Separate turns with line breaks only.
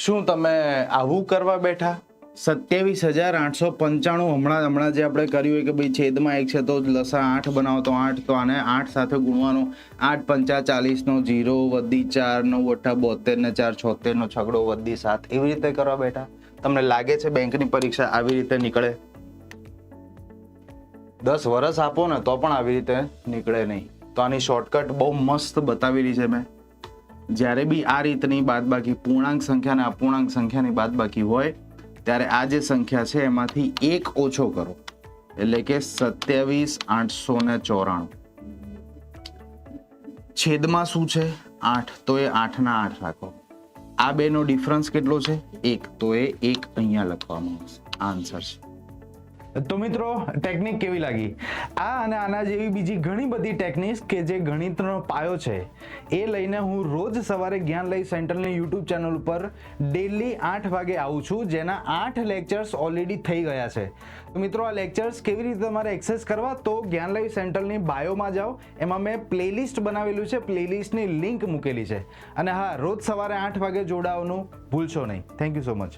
શું તમે આવું કરવા બેઠા? 27,895 હમણાં જે આપણે કર્યું હોય કે ભાઈ છેદમાં 1 છે તો લસા 8 બનાવો તો 8, તો આને 8 સાથે ગુણવાનું. 8 પંચા 40 નો 0 વધી 4 9 8 72 ને 4 76 નો છગડો વધી 7. એવી રીતે કરવા બેઠા? તમને લાગે છે બેંકની પરીક્ષા આવી રીતે નીકળે? 10 વર્ષ આપો ને તો પણ આવી રીતે નીકળે નહીં. તો આની શોર્ટકટ બહુ મસ્ત બતાવેલી છે મેં. જ્યારે બી આ રીતની બાદબાકી પૂર્ણાંક સંખ્યા અને અપૂર્ણાંક સંખ્યાની બાદબાકી હોય ત્યારે આ જે સંખ્યા છે એમાંથી 1 ઓછો કરો, એટલે કે 27,894. છેદમાં શું છે? 8, તો એ 8 ના 8 રાખો. આ બેનો ડિફરન્સ કેટલો છે? 1, તો એ 1 અહીંયા લખવાનું આવશે. આન્સર છે.
તો મિત્રો, ટેકનિક કેવી લાગી? આ અને આના જેવી બીજી ઘણી બધી ટેકનિક્સ કે જે ગણિતનો પાયો છે એ લઈને હું રોજ સવારે જ્ઞાનલય સેન્ટરની યુટ્યુબ ચેનલ ઉપર ડેલી 8 વાગે આવું છું, જેના 8 લેક્ચર્સ ઓલરેડી થઈ ગયા છે. તો મિત્રો, આ લેક્ચર્સ કેવી રીતે તમારે એક્સેસ કરવા? તો જ્ઞાનલય સેન્ટરની બાયોમાં જાઓ, એમાં મેં પ્લેલિસ્ટ બનાવેલું છે, પ્લેલિસ્ટની લિંક મૂકેલી છે. અને હા, રોજ સવારે 8 વાગે જોડાવાનું ભૂલશો નહીં. Thank you so much.